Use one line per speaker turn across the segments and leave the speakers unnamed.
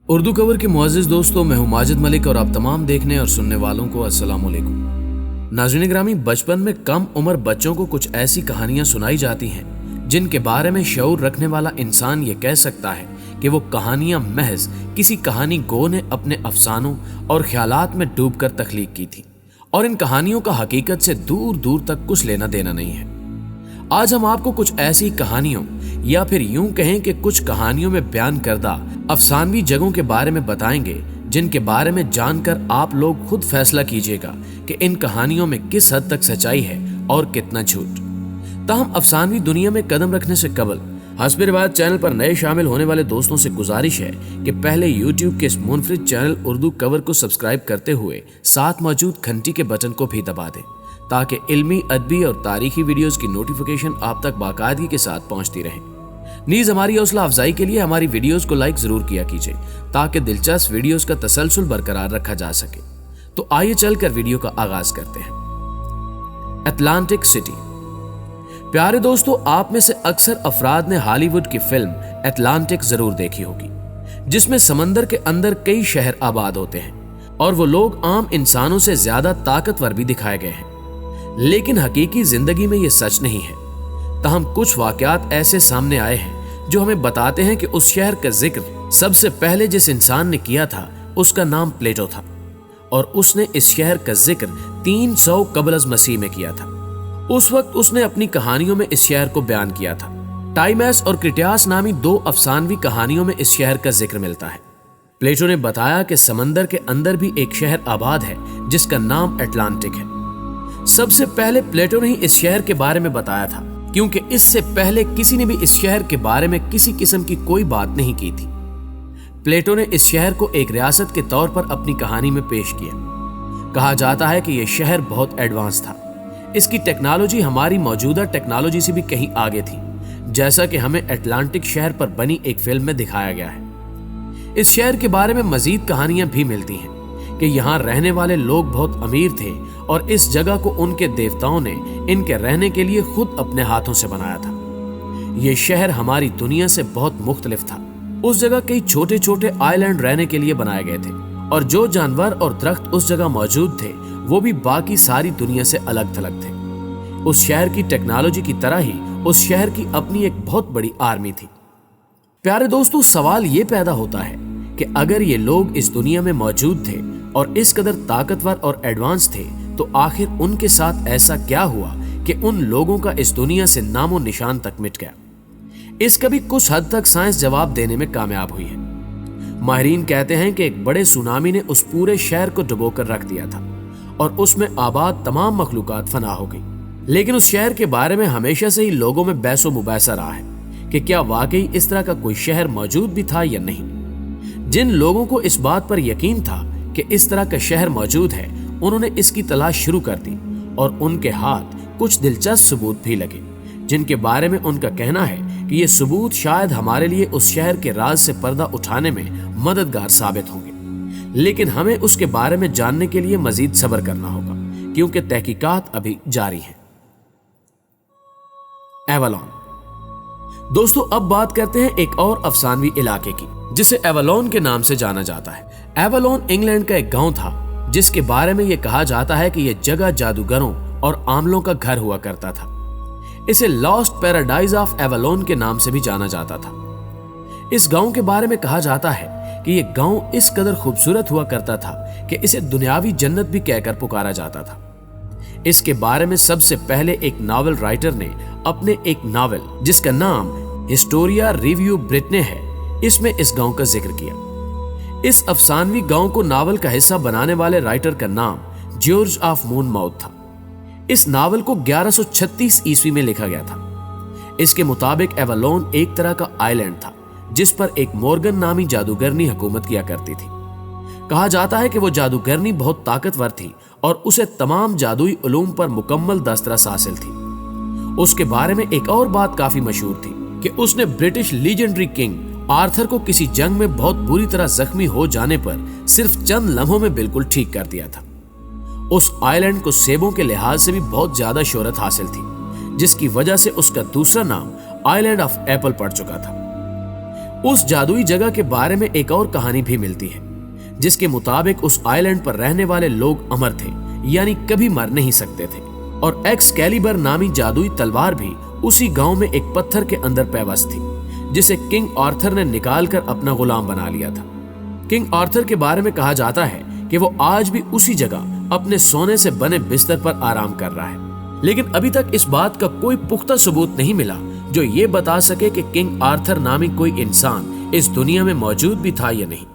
Urdu cover के मुअज़्ज़िज़ दोस्तों, मैं हूं माजिद मलिक और आप तमाम देखने और सुनने वालों को अस्सलाम वालेकुम। नाज़रीन ग्रामी, बचपन में कम उम्र बच्चों को कुछ ऐसी कहानियां सुनाई जाती हैं जिनके बारे में शऊर रखने वाला इंसान ये कह सकता है कि वो कहानियां महज किसी कहानी गो ने अपने अफसानों और ख्यालात में डूबकर तख्लीक की थी और इन कहानियों का हकीकत से दूर दूर तक कुछ लेना देना नहीं है। आज हम आपको कुछ ऐसी कहानियों या फिर यूं कहें कि कुछ कहानियों में बयान करदा अफसानवी जगहों के बारे में बताएंगे जिनके बारे में जानकर आप लोग खुद फैसला कीजिएगा कि इन कहानियों में किस हद तक सच्चाई है और कितना झूठ। ताहम अफसानवी दुनिया में कदम रखने से कबल हस्ब रिवायत चैनल पर नए शामिल होने वाले दोस्तों से गुजारिश है कि पहले YouTube के इस मुनफरिद चैनल उर्दू कवर को सब्सक्राइब करते हुए साथ मौजूद घंटी के बटन को भी दबा दें ताकि इल्मी, अदबी और तारीखी वीडियोस की नोटिफिकेशन आप तक बाकायदगी के साथ पहुंचती रहे। नीज हमारी हौसला अफजाई के लिए हमारी वीडियोस को लाइक जरूर किया कीजिए ताकि दिलचस्प वीडियोस का तसलसल बरकरार रखा जा सके। तो आइए चलकर वीडियो का आगाज करते हैं। Atlantic city. प्यारे दोस्तों, आप में से अक्सर अफराद ने हॉलीवुड की फिल्म अटलांटिक जरूर देखी होगी, जिसमें समंदर के अंदर कई शहर आबाद होते हैं और वो लोग आम इंसानों से ज्यादा ताकतवर भी दिखाए गए हैं। लेकिन हकीकी जिंदगी में ये सच नहीं है। ताहम कुछ वाकयात ऐसे सामने आए हैं जो हमें बताते हैं कि उस शहर का जिक्र सबसे पहले जिस इंसान ने किया था उसका नाम प्लेटो था और उसने इस शहर का जिक्र 300 कबल अज़ मसीह में किया था। उस वक्त उसने अपनी कहानियों में इस शहर को बयान किया था। टाइमैस और क्रिटियास नामी दो अफसानवी कहानियों में इस शहर का जिक्र मिलता है। प्लेटो ने बताया कि समंदर के अंदर भी एक शहर आबाद है जिसका नाम अटलांटिक है। सबसे पहले प्लेटो ने ही इस शहर के बारे में बताया था, क्योंकि इससे पहले किसी ने भी इस शहर के बारे में किसी किस्म की कोई बात नहीं की थी। प्लेटो ने इस शहर को एक रियासत के तौर पर अपनी कहानी में पेश किया। कहा जाता है कि यह शहर बहुत एडवांस था। इसकी टेक्नोलॉजी हमारी मौजूदा टेक्नोलॉजी से भी कहीं आगे थी, जैसा कि हमें अटलांटिक शहर पर बनी एक फिल्म में दिखाया गया है। इस शहर के बारे में मजीद कहानियां भी मिलती हैं कि यहाँ रहने वाले लोग बहुत अमीर थे और इस जगह को उनके देवताओं ने इनके रहने के लिए खुद अपने हाथों से बनाया था। ये शहर हमारी दुनिया से बहुत मुख्तलिफ था। उस जगह कई छोटे छोटे आइलैंड रहने के लिए बनाए गए थे और जो जानवर और दरख्त उस जगह मौजूद थे वो भी बाकी सारी दुनिया से अलग थलग थे। उस शहर की टेक्नोलॉजी की तरह ही उस शहर की अपनी एक बहुत बड़ी आर्मी थी। प्यारे दोस्तों, सवाल ये पैदा होता है कि अगर ये लोग इस दुनिया में मौजूद थे और इस कदर ताकतवर और एडवांस थे तो आखिर उनके साथ ऐसा क्या हुआ कि उन लोगों का इस दुनिया से नामो निशान तक मिट गया। इसका भी कुछ हद तक साइंस जवाब देने में कामयाब हुई है। माहिरीन कहते हैं कि एक बड़े सुनामी ने उस पूरे शहर को डुबोकर रख दिया था और उसमें आबाद तमाम मखलूकात फना हो गई। लेकिन उस शहर के बारे में हमेशा से ही लोगों में बहसो मुबासा रहा है कि क्या वाकई इस तरह का कोई शहर मौजूद भी था या नहीं। जिन लोगों को इस बात पर यकीन था कि इस तरह का शहर मौजूद है, उन्होंने इसकी तलाश शुरू कर दी और उनके हाथ कुछ दिलचस्प सबूत भी लगे, जिनके बारे में उनका कहना है कि ये सबूत शायद हमारे लिए उस शहर के राज से पर्दा उठाने में मददगार साबित होंगे। लेकिन हमें उसके बारे में जानने के लिए मजीद सब्र करना होगा, क्योंकि तहकीकात अभी जारी है। एवलॉन। दोस्तों, अब बात करते हैं एक और अफसानवी इलाके की जिसे एवलॉन के नाम से जाना जाता है। एवलॉन इंग्लैंड का एक गांव था जिसके बारे में यह कहा जाता है कि यह जगह जादूगरों और आमलों का घर हुआ करता था। इसे लॉस्ट पैराडाइज ऑफ एवलॉन के नाम से भी जाना जाता था। इस गांव के बारे में कहा जाता है कि यह गांव इस कदर खूबसूरत हुआ करता था कि इसे दुनियावी जन्नत भी कहकर पुकारा जाता था। इसके बारे में सबसे पहले एक नॉवेल राइटर ने अपने एक नॉवेल जिसका नाम हिस्टोरिया रिव्यू ब्रिटने है, इसमें इस गांव का जिक्र किया। इस अफसानवी गांव को नावल का हिस्सा बनाने वाले राइटर का नाम जॉर्ज ऑफ मूनमाउथ था। इस नावल को 1136 ईस्वी में लिखा गया था। इसके मुताबिक एवलॉन एक तरह का आइलैंड था जिस पर एक मॉर्गन नामी जादूगरनी हुकूमत किया करती थी। कहा जाता है कि वो जादूगरनी बहुत ताकतवर थी और उसे तमाम जादुई उलूम पर मुकम्मल दस्तरस हासिल थी। उसके बारे में एक और बात काफी मशहूर थी कि उसने ब्रिटिश लीजेंडरी किंग आर्थर को किसी जंग में बहुत बुरी तरह जख्मी हो जाने पर सिर्फ चंद लम्हों में बिल्कुल ठीक कर दिया था। उस आइलैंड को सेबों के लिहाज से भी बहुत ज्यादा शोहरत हासिल थी, जिसकी वजह से उसका दूसरा नाम आइलैंड ऑफ एप्पल पड़ चुका था। उस जादुई जगह के बारे में एक और कहानी भी मिलती है, जिसके मुताबिक उस आइलैंड पर रहने वाले लोग अमर थे, यानी कभी मर नहीं सकते थे। और एक्सकैलिबर नामी जादुई तलवार भी उसी गांव में एक पत्थर के अंदर पैबस्त थी, जिसे किंग आर्थर ने निकालकर अपना गुलाम बना लिया था। किंग आर्थर के बारे में कहा जाता है कि वो आज भी उसी जगह अपने सोने से बने बिस्तर पर आराम कर रहा है। लेकिन अभी तक इस बात का कोई पुख्ता सबूत नहीं मिला जो ये बता सके कि किंग आर्थर नामी कोई इंसान इस दुनिया में मौजूद भी था या नहीं।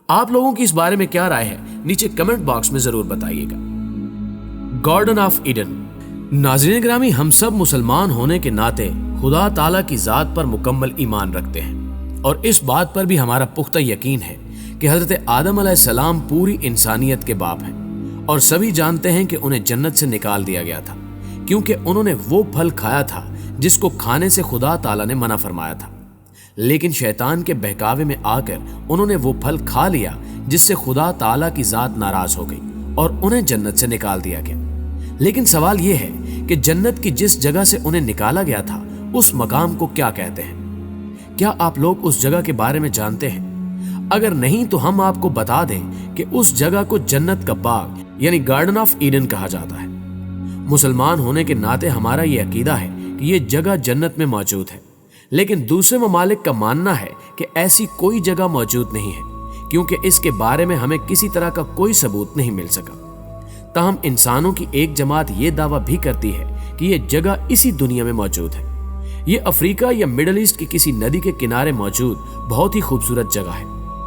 आप लोगों की इस बारे में क्या राय है, नीचे कमेंट बॉक्स में जरूर बताइएगा। Garden of Eden. नाज़रीन ग्रामी, हम सब मुसलमान होने के नाते खुदा ताला की जात पर मुकम्मल ईमान रखते हैं और इस बात पर भी हमारा पुख्ता यकीन है कि हजरत आदम अलैहिस्सलाम पूरी इंसानियत के बाप हैं और सभी जानते हैं कि उन्हें जन्नत से निकाल दिया गया था क्योंकि उन्होंने वो फल खाया था जिसको खाने से खुदा ताला ने मना फरमाया था। लेकिन शैतान के बहकावे में आकर उन्होंने वो फल खा लिया जिससे खुदा ताला की जात नाराज हो गई और उन्हें जन्नत से निकाल दिया गया। लेकिन सवाल यह है कि जन्नत की जिस जगह से उन्हें निकाला गया था उस मकाम को क्या कहते हैं? क्या आप लोग उस जगह के बारे में जानते हैं? अगर नहीं तो हम आपको बता दें कि उस जगह को जन्नत का बाग यानी गार्डन ऑफ ईडन कहा जाता है। मुसलमान होने के नाते हमारा ये अकीदा है कि ये जगह जन्नत में मौजूद है, लेकिन दूसरे ममालिक का मानना है कि ऐसी कोई जगह मौजूद नहीं है क्योंकि इसके बारे में हमें किसी तरह का कोई सबूत नहीं मिल सका। ताहम इंसानों की एक जमात ये दावा भी करती है कि ये जगह इसी दुनिया में मौजूद है। ये अफ्रीका या मिडल ईस्ट की किसी नदी के किनारे मौजूद बहुत ही खूबसूरत जगह है।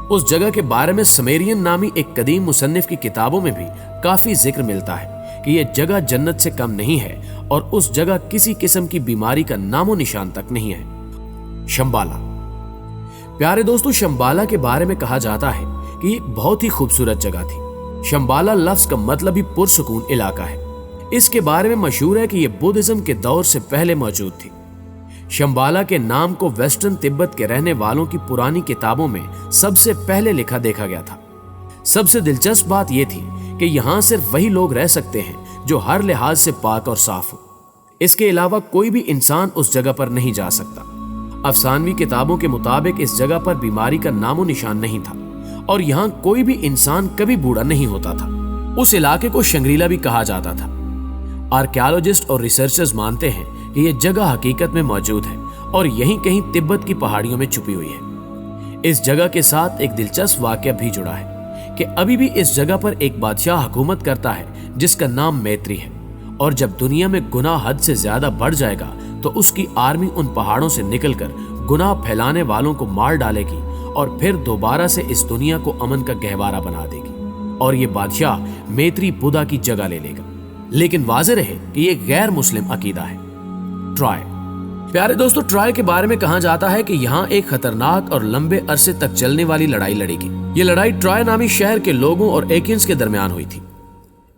उस जगह के बारे में समेरियन नामी एक कदीम मुसन्निफ की किताबों में भी काफी जिक्र मिलता है कि यह जगह जन्नत से कम नहीं है और उस जगह किसी किस्म की बीमारी का नामो निशान तक नहीं है। शंबाला। प्यारे दोस्तों, शंबाला के बारे में कहा जाता है कि एक बहुत ही खूबसूरत जगह थी। शंबाला लफ्ज का मतलब ही पुरसुकून इलाका है। इसके बारे में मशहूर है कि यह बुद्धिज्म के दौर से पहले मौजूद थी। शंबाला के नाम को वेस्टर्न तिब्बत के रहने वालों की पुरानी किताबों में सबसे पहले लिखा देखा गया था। सबसे दिलचस्प बात यह थी कि यहाँ सिर्फ वही लोग रह सकते हैं जो हर लिहाज से पाक और साफ हो। इसके अलावा कोई भी इंसान उस जगह पर नहीं जा सकता। अफसानवी किताबों के मुताबिक इस जगह पर बीमारी का नामो निशान नहीं था और यहाँ कोई भी इंसान कभी बूढ़ा नहीं होता था। उस इलाके को शंग्रीला भी कहा जाता था। आर्कियोलॉजिस्ट और रिसर्चर्स मानते हैं कि यह जगह हकीकत में मौजूद है और यहीं कहीं तिब्बत की पहाड़ियों में छुपी हुई है। इस जगह के साथ एक दिलचस्प वाकया भी जुड़ा है कि अभी भी इस जगह पर एक बादशाह हुकूमत करता है जिसका नाम मैत्री है और जब दुनिया में गुनाह हद से ज्यादा बढ़ जाएगा तो उसकी आर्मी उन पहाड़ों से निकलकर गुनाह फैलाने वालों को मार डालेगी और फिर दोबारा से इस दुनिया को अमन का गहवारा बना देगी और ये बादशाह मैत्री बुद्धा की जगह ले लेगा। लेकिन वाज़ेह रहे कि ये गैर मुस्लिम अकीदा है। ट्रॉय। प्यारे दोस्तों, ट्रॉय के बारे में कहा जाता है कि यहाँ एक खतरनाक और लंबे अरसे तक चलने वाली लड़ाई लड़ी गई। ये लड़ाई ट्रॉय नामी शहर के लोगों और एकियंस के दरमियान हुई थी।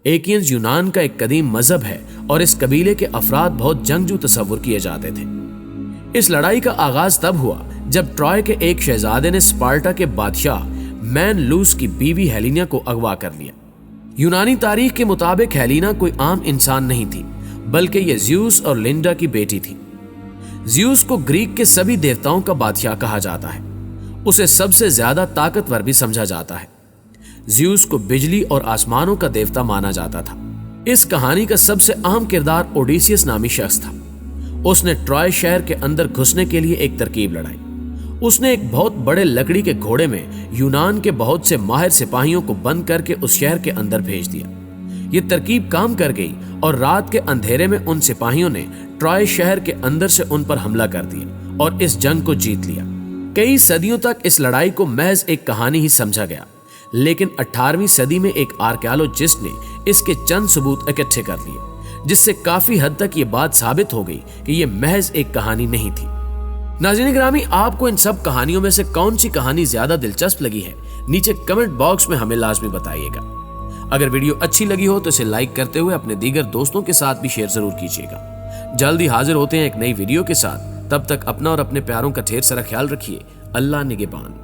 एकियंस यूनान का एक कदीम मजहब है और इस कबीले के अफराद बहुत जंगजू तस्वुर किए जाते थे। इस लड़ाई का आगाज तब हुआ जब ट्रॉय के एक शहजादे ने स्पार्टा के बादशाह मैन लूस की बीवी हेलिना को अगवा कर लिया। यूनानी तारीख के मुताबिक हेलिना कोई आम इंसान नहीं थी बल्कि ये ज़्यूस और लिंडा की बेटी थी। ज़्यूस को ग्रीक के सभी देवताओं का बादशाह कहा जाता है। उसे सबसे ज्यादा ताकतवर भी समझा जाता है। ज़्यूस को बिजली और आसमानों का देवता माना जाता था। इस कहानी का सबसे अहम किरदार ओडिसियस नामी शख्स था। उसने ट्रॉय शहर के अंदर घुसने के लिए एक तरकीब लड़ाई। उसने एक बहुत बड़े लकड़ी के घोड़े में यूनान के बहुत से माहिर सिपाहियों को बंद करके उस शहर के अंदर भेज दिया। ये तरकीब काम कर गई और रात के अंधेरे में उन सिपाहियों ने ट्रॉय शहर के अंदर से उन पर हमला कर दिया और इस जंग को जीत लिया। कई सदियों तक इस लड़ाई को महज एक कहानी ही समझा गया, लेकिन 18वीं सदी में एक आर्कियोलॉजिस्ट ने इसके चंद सबूत इकट्ठे कर लिए, जिससे काफी हद तक ये बात साबित हो गई कि ये महज एक कहानी नहीं थी। नाज़रीन ग्रामी, आपको इन सब कहानियों में से कौन सी कहानी ज्यादा दिलचस्प लगी है, नीचे कमेंट बॉक्स में हमें लाजमी बताइएगा। अगर वीडियो अच्छी लगी हो तो इसे लाइक करते हुए अपने दीगर दोस्तों के साथ भी शेयर जरूर कीजिएगा। जल्दी हाजिर होते हैं एक नई वीडियो के साथ। तब तक अपना और अपने प्यारों का ढेर सारा ख्याल रखिए। अल्लाह निगहबान।